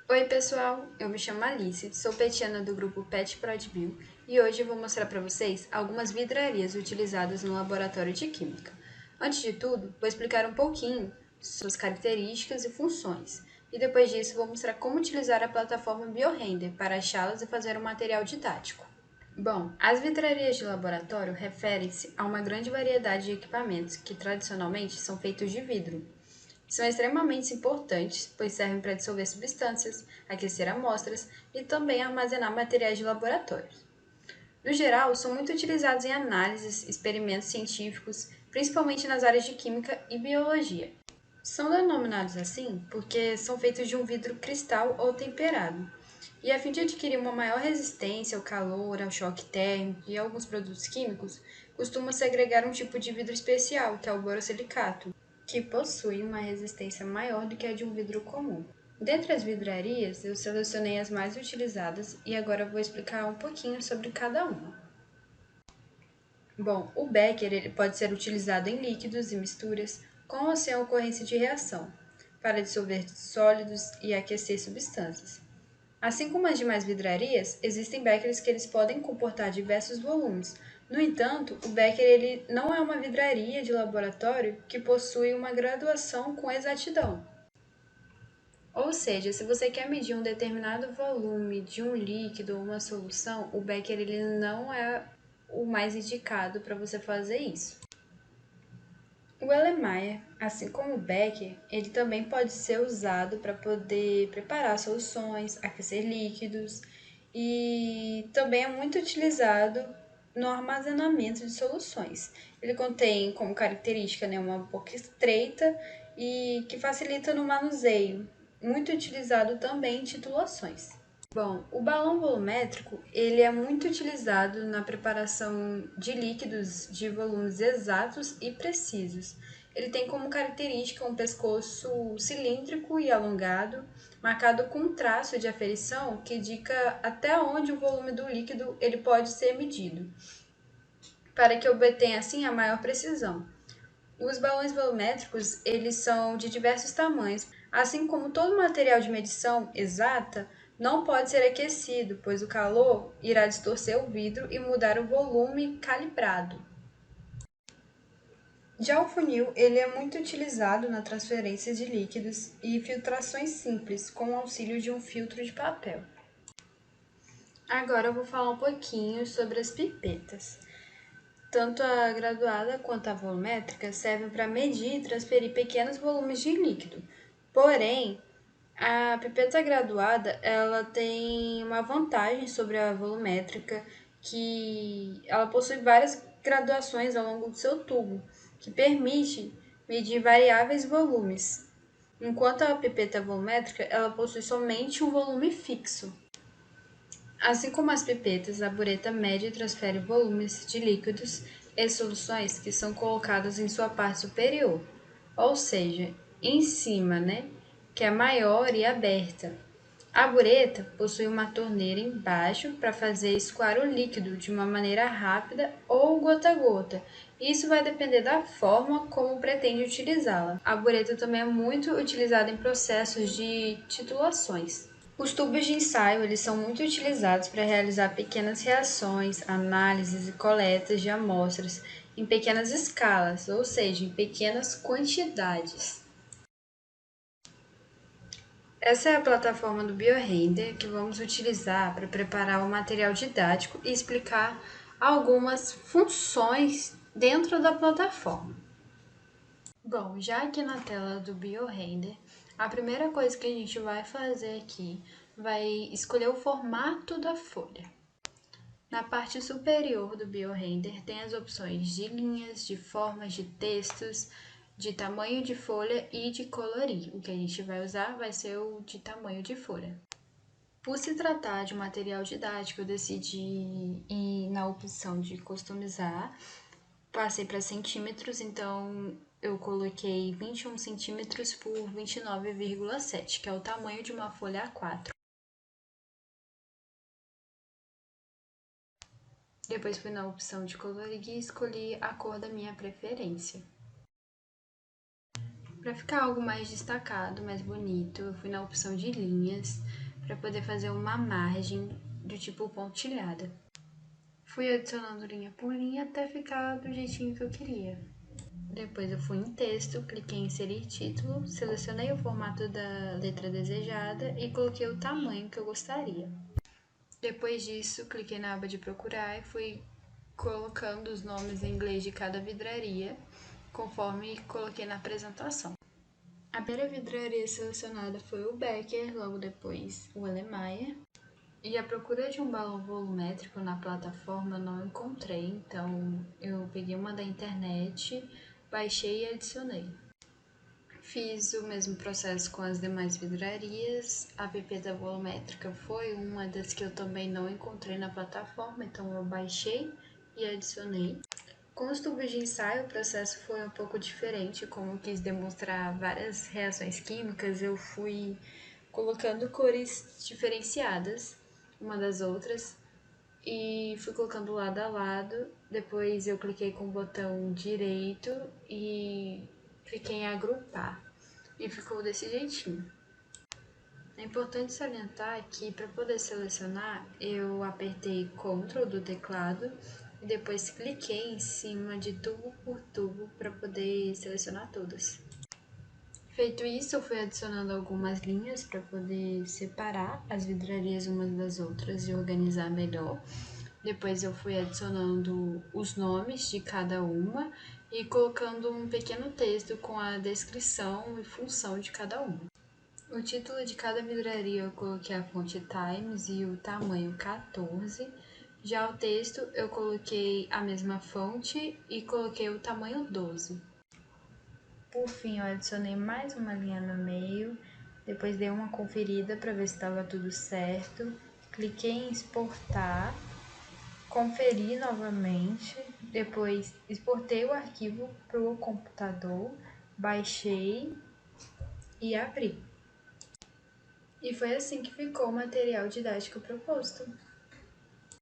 Oi pessoal, eu me chamo Alice, sou petiana do grupo Pet Prod Bio e hoje eu vou mostrar para vocês algumas vidrarias utilizadas no laboratório de química. Antes de tudo, vou explicar um pouquinho suas características e funções e depois disso vou mostrar como utilizar a plataforma BioRender para achá-las e fazer um material didático. Bom, as vidrarias de laboratório referem-se a uma grande variedade de equipamentos que tradicionalmente são feitos de vidro. São extremamente importantes, pois servem para dissolver substâncias, aquecer amostras e também armazenar materiais de laboratório. No geral, são muito utilizados em análises, experimentos científicos, principalmente nas áreas de química e biologia. São denominados assim porque são feitos de um vidro cristal ou temperado, e a fim de adquirir uma maior resistência ao calor, ao choque térmico e a alguns produtos químicos, costuma-se agregar um tipo de vidro especial, que é o borosilicato, que possui uma resistência maior do que a de um vidro comum. Dentre as vidrarias, eu selecionei as mais utilizadas e agora vou explicar um pouquinho sobre cada uma. Bom, o Becker ele pode ser utilizado em líquidos e misturas com ou sem ocorrência de reação, para dissolver sólidos e aquecer substâncias. Assim como as demais vidrarias, existem beckers que eles podem comportar diversos volumes. No entanto, o becker ele não é uma vidraria de laboratório que possui uma graduação com exatidão. Ou seja, se você quer medir um determinado volume de um líquido ou uma solução, o becker ele não é o mais indicado para você fazer isso. O Erlenmeyer, assim como o Becker, ele também pode ser usado para poder preparar soluções, aquecer líquidos e também é muito utilizado no armazenamento de soluções. Ele contém como característica, né, uma boca estreita e que facilita no manuseio, muito utilizado também em titulações. Bom, o balão volumétrico ele é muito utilizado na preparação de líquidos de volumes exatos e precisos. Ele tem como característica um pescoço cilíndrico e alongado, marcado com um traço de aferição que indica até onde o volume do líquido ele pode ser medido, para que obtenha assim a maior precisão. Os balões volumétricos, eles são de diversos tamanhos, assim como todo material de medição exata não pode ser aquecido, pois o calor irá distorcer o vidro e mudar o volume calibrado. Já o funil, ele é muito utilizado na transferência de líquidos e filtrações simples, com o auxílio de um filtro de papel. Agora eu vou falar um pouquinho sobre as pipetas. Tanto a graduada quanto a volumétrica servem para medir e transferir pequenos volumes de líquido. Porém, a pipeta graduada ela tem uma vantagem sobre a volumétrica, que ela possui várias graduações ao longo do seu tubo, que permite medir variáveis volumes, enquanto a pipeta volumétrica ela possui somente um volume fixo. Assim como as pipetas, a bureta mede e transfere volumes de líquidos e soluções que são colocados em sua parte superior, ou seja, em cima, que é maior e aberta. A bureta possui uma torneira embaixo para fazer escoar o líquido de uma maneira rápida ou gota a gota. Isso vai depender da forma como pretende utilizá-la. A bureta também é muito utilizada em processos de titulações. Os tubos de ensaio eles são muito utilizados para realizar pequenas reações, análises e coletas de amostras em pequenas escalas, ou seja, em pequenas quantidades. Essa é a plataforma do BioRender que vamos utilizar para preparar o material didático e explicar algumas funções dentro da plataforma. Bom, já aqui na tela do BioRender, a primeira coisa que a gente vai fazer aqui vai escolher o formato da folha. Na parte superior do BioRender tem as opções de linhas, de formas, de textos, de tamanho de folha e de colorir. O que a gente vai usar vai ser o de tamanho de folha. Por se tratar de um material didático, eu decidi ir na opção de customizar. Passei para centímetros, então eu coloquei 21 centímetros por 29,7, que é o tamanho de uma folha A4. Depois fui na opção de colorir e escolhi a cor da minha preferência. Para ficar algo mais destacado, mais bonito, eu fui na opção de linhas para poder fazer uma margem do tipo pontilhada. Fui adicionando linha por linha até ficar do jeitinho que eu queria. Depois eu fui em texto, cliquei em inserir título, selecionei o formato da letra desejada e coloquei o tamanho que eu gostaria. Depois disso, cliquei na aba de procurar e fui colocando os nomes em inglês de cada vidraria, conforme coloquei na apresentação. A primeira vidraria selecionada foi o Becker, logo depois o Alemanha. E a procura de um balão volumétrico na plataforma eu não encontrei, então eu peguei uma da internet, baixei e adicionei. Fiz o mesmo processo com as demais vidrarias. A pipeta volumétrica foi uma das que eu também não encontrei na plataforma, então eu baixei e adicionei. Com os tubos de ensaio, o processo foi um pouco diferente. Como eu quis demonstrar várias reações químicas, eu fui colocando cores diferenciadas uma das outras e fui colocando lado a lado. Depois eu cliquei com o botão direito e cliquei em agrupar e ficou desse jeitinho. É importante salientar que para poder selecionar eu apertei Ctrl do teclado e depois cliquei em cima de tubo por tubo para poder selecionar todas. Feito isso, eu fui adicionando algumas linhas para poder separar as vidrarias umas das outras e organizar melhor. Depois eu fui adicionando os nomes de cada uma e colocando um pequeno texto com a descrição e função de cada uma. O título de cada vidraria eu coloquei a fonte Times e o tamanho 14. Já o texto eu coloquei a mesma fonte e coloquei o tamanho 12. Por fim, eu adicionei mais uma linha no meio, depois dei uma conferida para ver se estava tudo certo, cliquei em exportar, conferi novamente, depois exportei o arquivo para o computador, baixei e abri. E foi assim que ficou o material didático proposto.